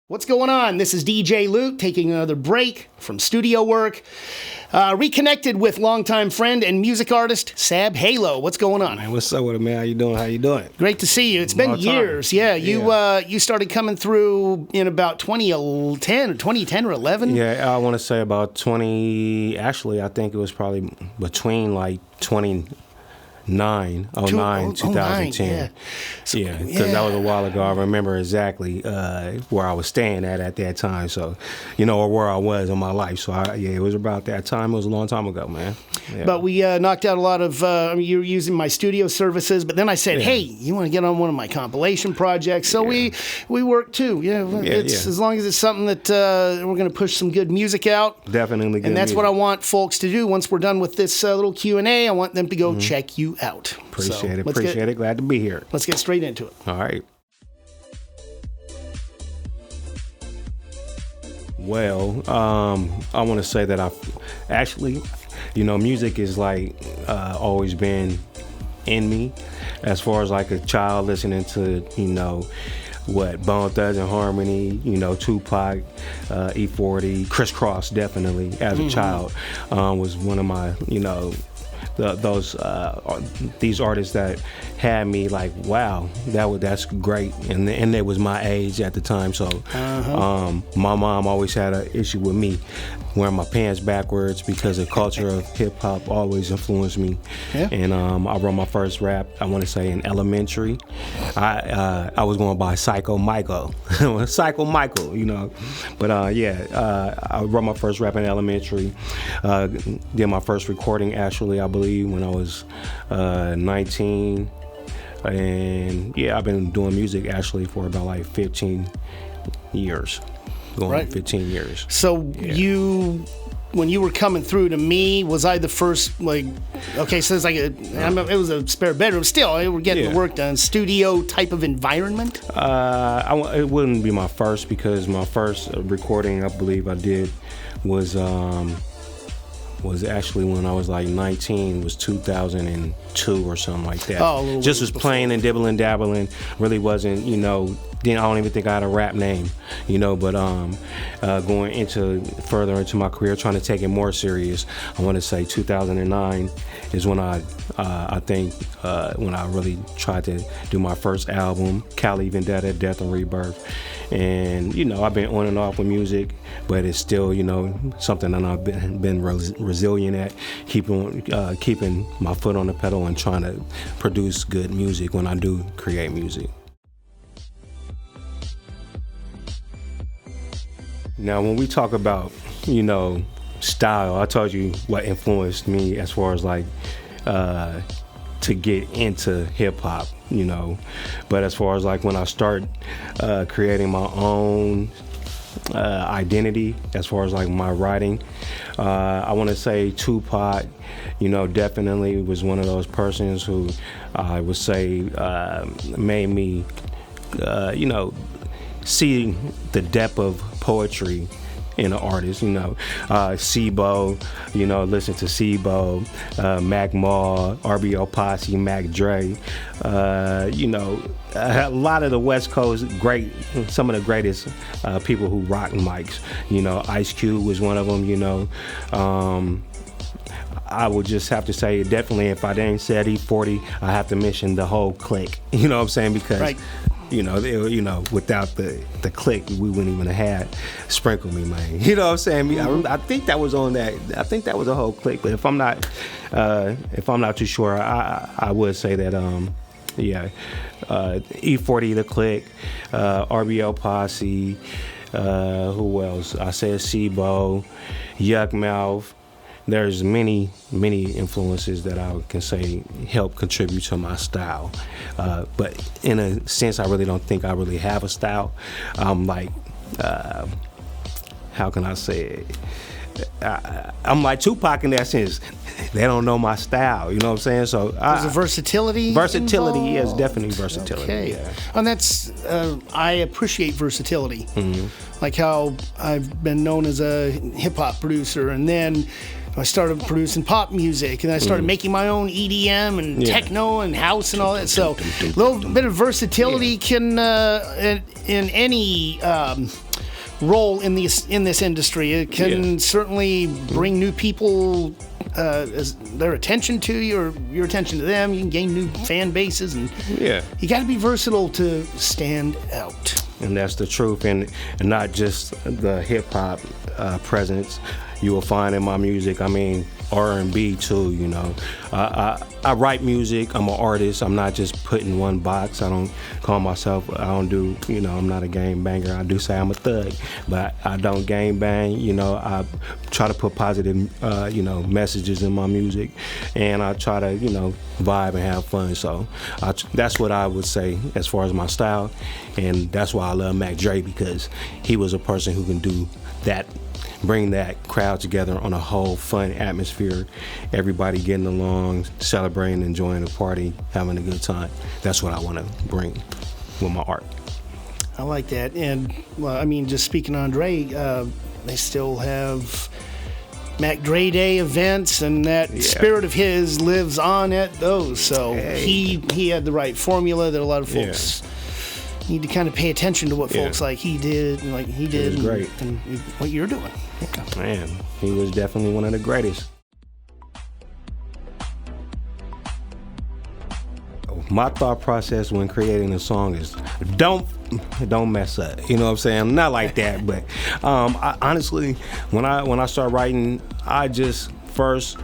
What's going on? This is DJ Luke taking another break from studio work. Reconnected with longtime friend and music artist Sabb Halo. What's going on? Man, what's up with it, man? How you doing? How you doing? Great to see you. It's been years. Yeah, you started coming through in about 2010 or 11. Yeah, I want to say about 20. Actually, I think it was probably between like 2009, 2010. Yeah, because that was a while ago. I remember exactly where I was staying at that time. So, or where I was in my life. So, it was about that time. It was a long time ago, man. Yeah. But we knocked out a lot of, you were using my studio services. But then I said, hey, you want to get on one of my compilation projects? So we work too. As long as it's something that we're going to push some good music out. Definitely good And that's music. what I want folks to do. Once we're done with this little Q&A, I want them to go check you out. Appreciate it. Glad to be here. Let's get straight into it. All right. Well, I want to say that I've actually, music is like always been in me as far as like a child listening to, Bone Thugs and Harmony, Tupac, E40, Crisscross definitely as a child was one of my, these artists that had me like, wow, that's great, and it was my age at the time. So my mom always had an issue with me wearing my pants backwards because the culture of hip hop always influenced me. And I wrote my first rap, I want to say in elementary. I was going by Psycho Michael, but I wrote my first rap in elementary. Did my first recording actually, I believe, when I was 19. And I've been doing music actually for about like 15 years. Going on 15 years. So when you were coming through to me, was I the first, so it's like it was a spare bedroom. Still, we're getting the work done. Studio type of environment? It wouldn't be my first, because my first recording I believe I did was actually when I was like 19, was 2002 or something like that. Just was playing and dibbling, dabbling. Really wasn't, then I don't even think I had a rap name, but going further into my career, trying to take it more serious, I want to say 2009 is when I think when I really tried to do my first album, Cali Vendetta, Death and Rebirth. And I've been on and off with music, but it's still something that I've been resilient at, keeping my foot on the pedal and trying to produce good music when I do create music. Now, when we talk about style, I told you what influenced me as far as like to get into hip hop, but as far as like when I start creating my own identity as far as like my writing, I want to say Tupac, definitely was one of those persons who I would say made me, see the depth of poetry in an artist. Sebo, listen to Sebo, Mac Maul, RBO Posse, Mac Dre, a lot of the West Coast some of the greatest people who rock mics. Ice Cube was one of them. I would just have to say, definitely, if I didn't say E40, I have to mention the whole clique. You know what I'm saying? Because without the click, we wouldn't even have had Sprinkle Me, man. You know what I'm saying? I think that was on that. I think that was a whole click. But if I'm not too sure, I would say that E40, the click, RBO Posse, who else? I said Sebo, Yuck Mouth. There's many influences that I can say help contribute to my style. But in a sense, I really don't think I really have a style. I'm like, how can I say it? I'm like Tupac in that sense. They don't know my style, you know what I'm saying? So there's a versatility. Versatility, yes, definitely versatility. Okay. Yeah. And that's I appreciate versatility. Like how I've been known as a hip hop producer, and then I started producing pop music, and I started making my own EDM and techno and house and all that. So a little bit of versatility can in any role in this industry. It can certainly bring new people their attention to you, or your attention to them. You can gain new fan bases, and you got to be versatile to stand out. And that's the truth, and not just the hip hop presence you will find in my music. I mean, R&B too, you know. I write music. I'm an artist. I'm not just put in one box. I don't call myself, I don't do, you know, I'm not a gang banger. I do say I'm a thug, but I don't gang bang. You know, I try to put positive, you know, messages in my music, and I try to, you know, vibe and have fun. So that's what I would say as far as my style, and that's why I love Mac Dre, because he was a person who can do that, bring that crowd together on a whole fun atmosphere, everybody getting along, celebrating, enjoying the party, having a good time. That's what I want to bring with my art. I like that. And well, I mean, just speaking on Dre, they still have Mac Dre Day events, and that spirit of his lives on at those. So he had the right formula that a lot of folks need to kind of pay attention to what folks like he did, and like he did, and what you're doing. Man, he was definitely one of the greatest. My thought process when creating a song is don't mess up. You know what I'm saying? I'm not like that, but I, honestly, when I start writing, I just first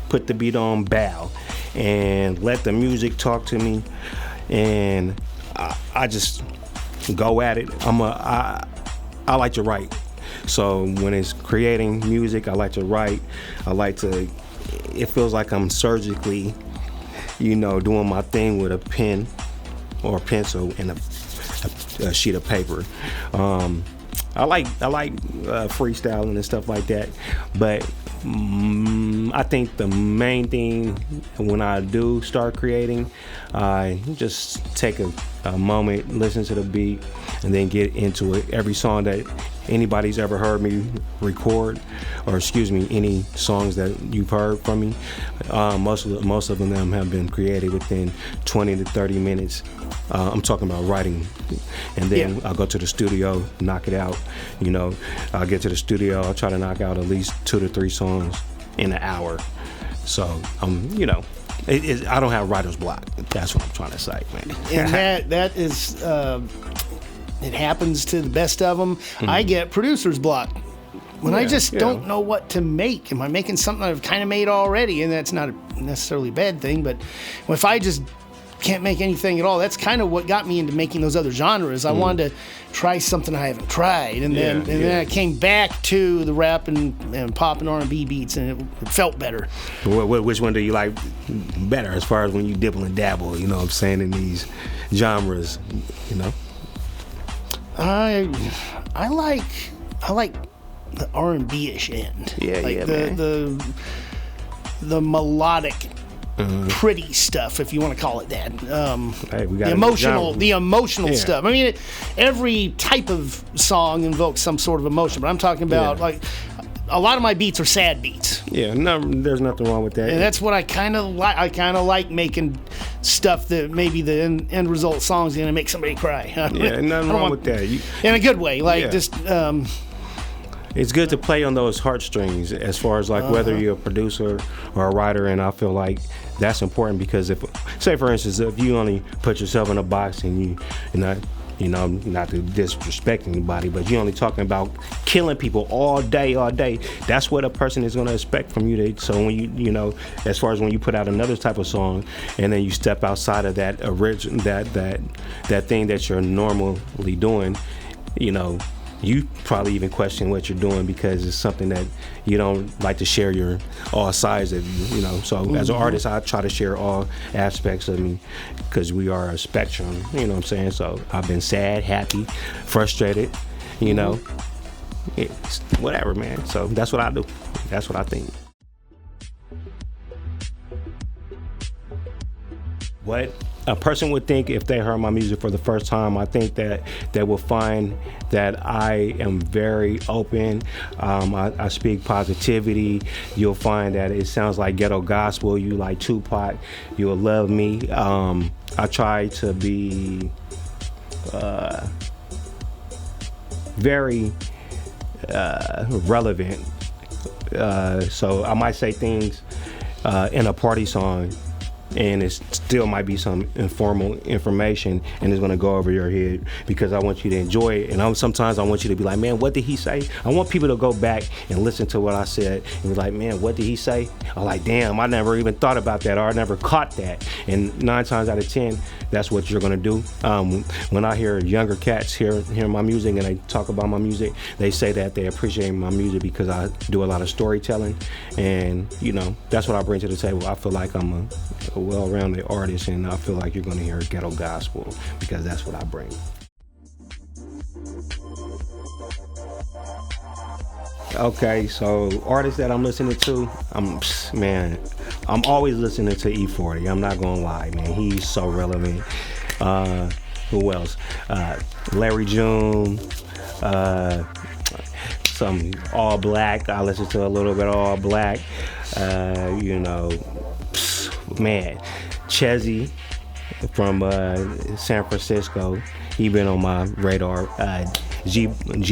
put the beat on, bow, and let the music talk to me, and I just go at it. I like to write. So when it's creating music, I like to write. It feels like I'm surgically, you know, doing my thing with a pen or a pencil and a sheet of paper. I like freestyling and stuff like that, but I think the main thing when I do start creating, I just take a moment, listen to the beat, and then get into it. Every song that anybody's ever heard me record, or excuse me, any songs that you've heard from me, most of them have been created within 20 to 30 minutes. I'm talking about writing, and then I'll go to the studio, knock it out. You know, I'll get to the studio, I'll try to knock out at least 2 to 3 songs in an hour. So, you know, I don't have writer's block. That's what I'm trying to say, man. And that is, it happens to the best of them. I get producer's block. When I just don't know what to make. Am I making something I've kind of made already? And that's not necessarily a bad thing, but if I just can't make anything at all, that's kind of what got me into making those other genres. I wanted to try something I haven't tried, and then I came back to the rap and pop and R&B beats, and it felt better. Which one do you like better, as far as when you dibble and dabble, you know what I'm saying, in these genres, you know? I like the R&B-ish end. The melodic, pretty stuff, if you want to call it that. The emotional stuff. I mean, every type of song invokes some sort of emotion, but I'm talking about like a lot of my beats are sad beats. Yeah, there's nothing wrong with that. And that's what I kind of like. I kind of like making stuff that maybe the end result song's going to make somebody cry. Nothing wrong with that. In a good way, just. It's good to play on those heartstrings, as far as like whether you're a producer or a writer, and I feel like that's important, because if, say for instance, if you only put yourself in a box and not to disrespect anybody, but you're only talking about killing people all day, that's what a person is going to expect from you. So when you know, as far as when you put out another type of song, and then you step outside of that original, that thing that you're normally doing, you know, you probably even question what you're doing, because it's something that you don't like to share all sides of you know. So as an artist, I try to share all aspects of me, because we are a spectrum, you know what I'm saying? So I've been sad, happy, frustrated, you know, it's whatever, man. So that's what I do. That's what I think. What a person would think if they heard my music for the first time, I think that they will find that I am very open. I speak positivity. You'll find that it sounds like ghetto gospel. You like Tupac, you'll love me. I try to be very relevant. So I might say things in a party song, and it still might be some informal information, and it's going to go over your head because I want you to enjoy it. And sometimes I want you to be like, man, what did he say? I want people to go back and listen to what I said and be like, man, what did he say? I'm like, damn, I never even thought about that, or I never caught that. And 9 times out of 10, that's what you're going to do. When I hear younger cats hear my music and they talk about my music, they say that they appreciate my music because I do a lot of storytelling, and that's what I bring to the table. I feel like I'm a well-rounded artist, and I feel like you're going to hear ghetto gospel because that's what I bring. Okay, so artists that I'm listening to, I'm always listening to E40. I'm not gonna lie, man. He's so relevant. Who else? Larry June. Some All Black. I listen to a little bit of All Black. Chezzy from San Francisco. He been on my radar. G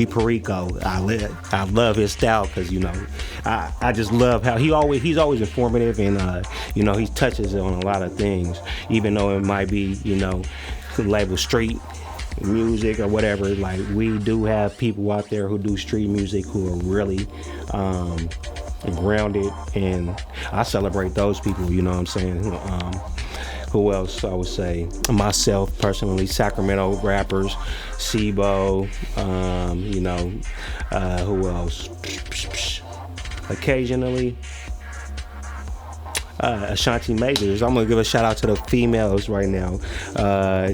Perico. I love his style because I just love how he's always informative, and he touches on a lot of things, even though it might be labeled street music or whatever. Like, we do have people out there who do street music who are really grounded, and I celebrate those people. You know what I'm saying? Who else? I would say myself personally, Sacramento rappers, Sebo, who else? Occasionally, Ashanti Majors. I'm gonna give a shout out to the females right now.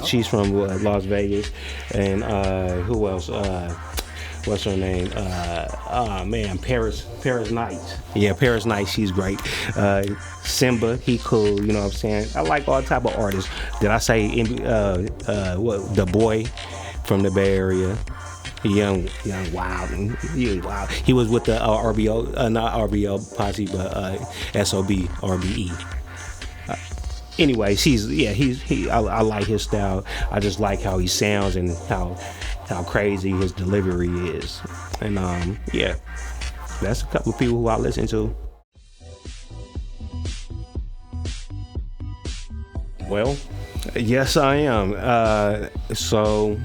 She's from Las Vegas, and who else? What's her name? Paris Knight. Yeah, Paris Knight, she's great. Simba, he cool, you know what I'm saying? I like all type of artists. Did I say the boy from the Bay Area? Young Wild. He was with the RBO, not RBO posse, but SOB RBE. Anyway, I like his style. I just like how he sounds and how crazy his delivery is. And that's a couple of people who I listen to. Well, yes, I am. So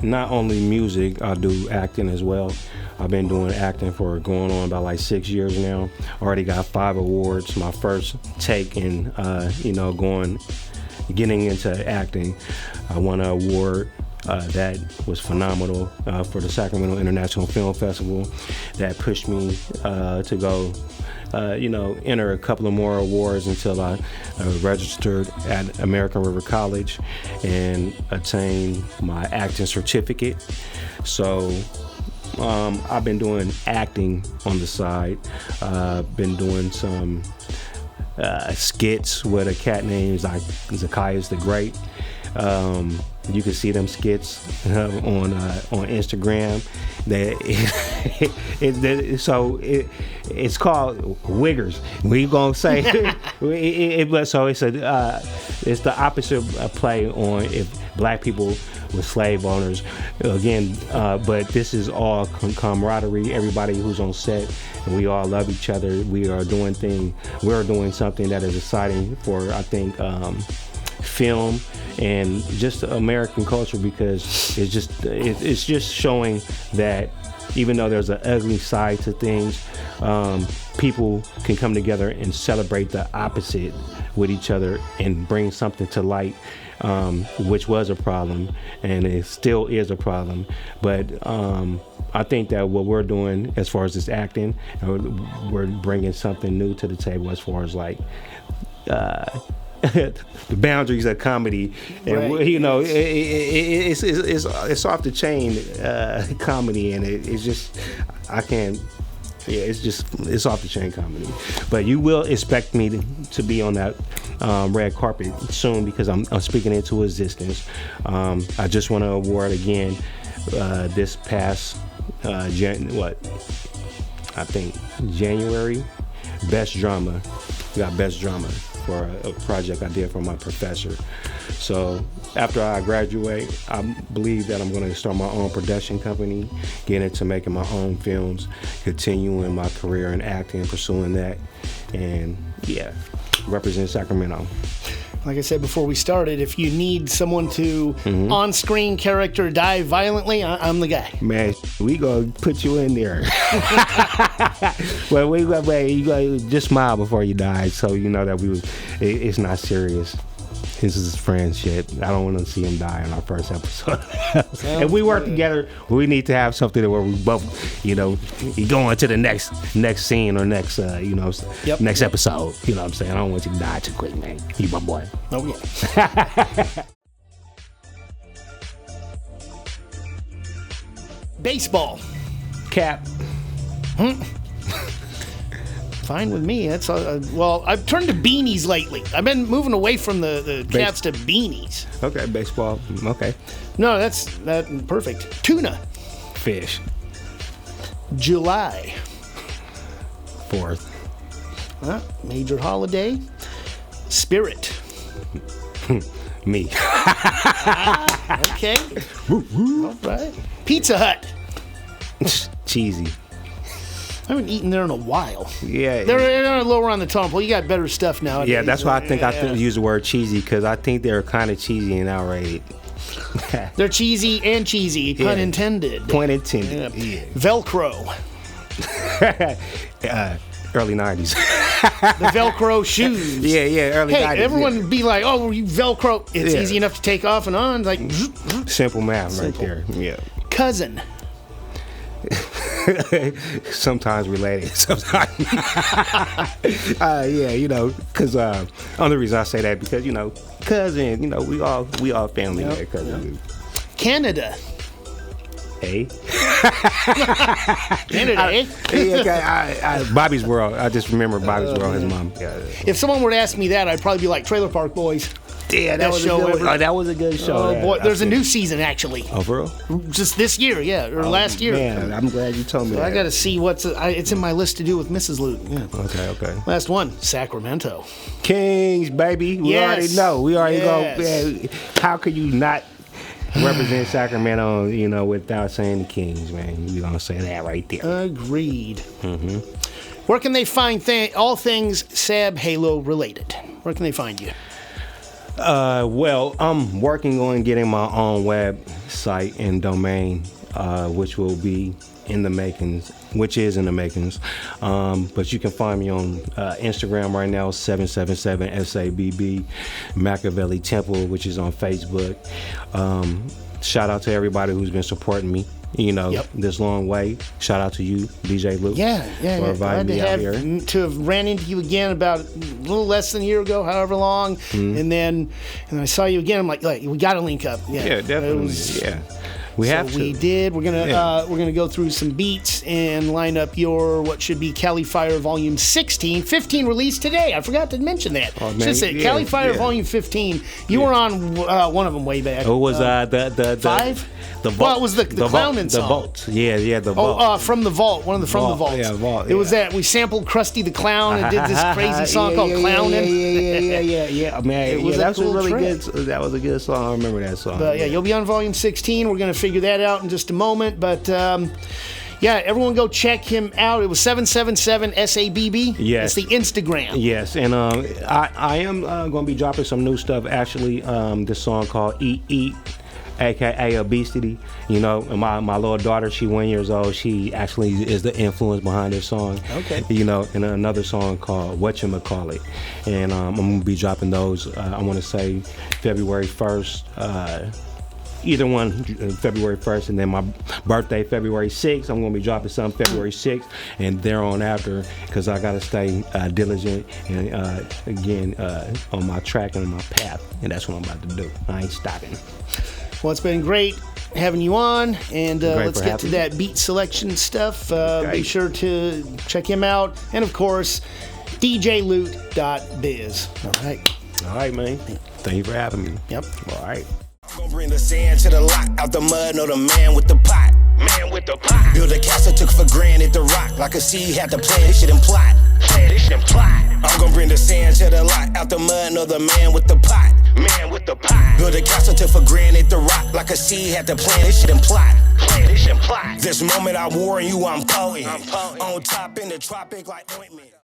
not only music, I do acting as well. I've been doing acting for going on about like 6 years now. Already got 5 awards. My first take in, getting into acting. I won an award that was phenomenal for the Sacramento International Film Festival. That pushed me to go, enter a couple of more awards until I registered at American River College and attained my acting certificate. So I've been doing acting on the side. Been doing some skits with a cat named Zacchaeus the Great. You can see them skits on Instagram. It's called Wiggers. We gonna say so it's the opposite play on if black people were slave owners again. But this is all camaraderie. Everybody who's on set, and we all love each other. We are doing something that is exciting for, I think, film and just American culture, because it's just showing that even though there's an ugly side to things, people can come together and celebrate the opposite with each other and bring something to light, which was a problem and it still is a problem. But I think that what we're doing as far as this acting, we're bringing something new to the table as far as like the boundaries of comedy, and right. It's off the chain comedy, and it's just it's off the chain comedy. But you will expect me to be on that red carpet soon, because I'm speaking into existence. I just won an award again this past January, best drama. We got best drama for a project I did for my professor. So after I graduate, I believe that I'm going to start my own production company, get into making my own films, continuing my career in acting, pursuing that, and yeah, represent Sacramento. Like I said before we started, if you need someone to on-screen character die violently, I'm the guy. Man, we gonna put you in there. Well, you gotta just smile before you die, so you know that it's not serious. This is friendship. I don't want to see him die in our first episode. If we work together, we need to have something where we both, you go into the next scene or next, next episode. You know what I'm saying? I don't want you to die too quick, man. You my boy. Oh, yeah. Baseball. Cap. Fine with me. That's well, I've turned to beanies lately. I've been moving away from the caps to beanies. Okay, baseball. Okay. No, that's perfect. Tuna. Fish. July 4th. Major holiday. Spirit. Me. Okay. All right. Pizza Hut. Cheesy. I haven't eaten there in a while. Yeah. They're lower on the totem pole. You got better stuff nowadays. Yeah, that's why I think I use the word cheesy, because I think they're kind of cheesy and outrated. They're cheesy and cheesy, pun intended. Point intended. Yeah. Velcro. Early 90s. The Velcro shoes. Yeah, early 90s. Hey, everyone would be like, oh, you Velcro. It's easy enough to take off and on. Like simple math right there. Yeah. Cousin. Sometimes related, sometimes because only reason I say that because cousin, we all family there, cousin. Canada. Hey. Canada, Bobby's World. I just remember Bobby's World. His mom. Yeah. If someone were to ask me that, I'd probably be like Trailer Park Boys. Yeah, that was a good one. That was a good show. Oh, boy. There's a new season, actually. Oh, for real? Just this year, or last year. Man, I'm glad you told me so that. I got to see it's in my list to do with Mrs. Luke. Yeah. Okay. Last one, Sacramento. Kings, baby. We already know. We already go. Man, how could you not represent Sacramento, without saying the Kings, man? We're going to say that right there. Agreed. Mm-hmm. Where can they find all things Sabb Halo related? Where can they find you? Well, I'm working on getting my own website and domain, which will be in the makings, but you can find me on Instagram right now, 777 SABB, Machiavelli Temple, which is on Facebook. Shout out to everybody who's been supporting me, this long way. Shout out to you, DJ Luke. Yeah. For inviting me out here. To have ran into you again about a little less than a year ago, however long, and then I saw you again. I'm like we got to link up. Yeah, definitely. We have to. We did. We're gonna go through some beats and line up your what should be Cali Fire Volume 16, 15 released today. I forgot to mention that. Oh, man. Just say Cali Fire Volume 15. You were on one of them way back. It was the 5. The vault. Well, it was the clowning song. The vault. Yeah, the vault. From the vault. One of the From the Vaults. Yeah, vault. It was that we sampled Krusty the Clown and did this crazy song called Clownin'. Yeah. Man, that was a really good. That was a good song. I remember that song. But you'll be on Volume 16. We're gonna figure that out in just a moment. But everyone go check him out. It was 777 SABB. Yes. It's the Instagram. Yes, and I am going to be dropping some new stuff. Actually, this song called Eat, aka Obesity. And my little daughter, she 1 year old. She actually is the influence behind this song. Okay. And another song called Whatchamacallit. And I'm going to be dropping those. I want to say February 1st. Either one, February 1st, and then my birthday, February 6th. I'm going to be dropping something February 6th, and thereon after, because I got to stay diligent and, on my track and on my path, and that's what I'm about to do. I ain't stopping. Well, it's been great having you on, and let's get to that beat selection stuff. Be sure to check him out, and of course, djloot.biz. All right, man. Thank you for having me. Yep. All right. Gonna bring the sand to the lock, out the mud, know the man with the pot. Build a castle, took for granted the rock. Like a seed, had to plant this shit and plot. I'm gonna bring the sand to the lock, out the mud, know the man with the pot. for granted the rock like a seed had to plant this shit and plot. This moment I warn you I'm potent. On top in the tropic like ointment.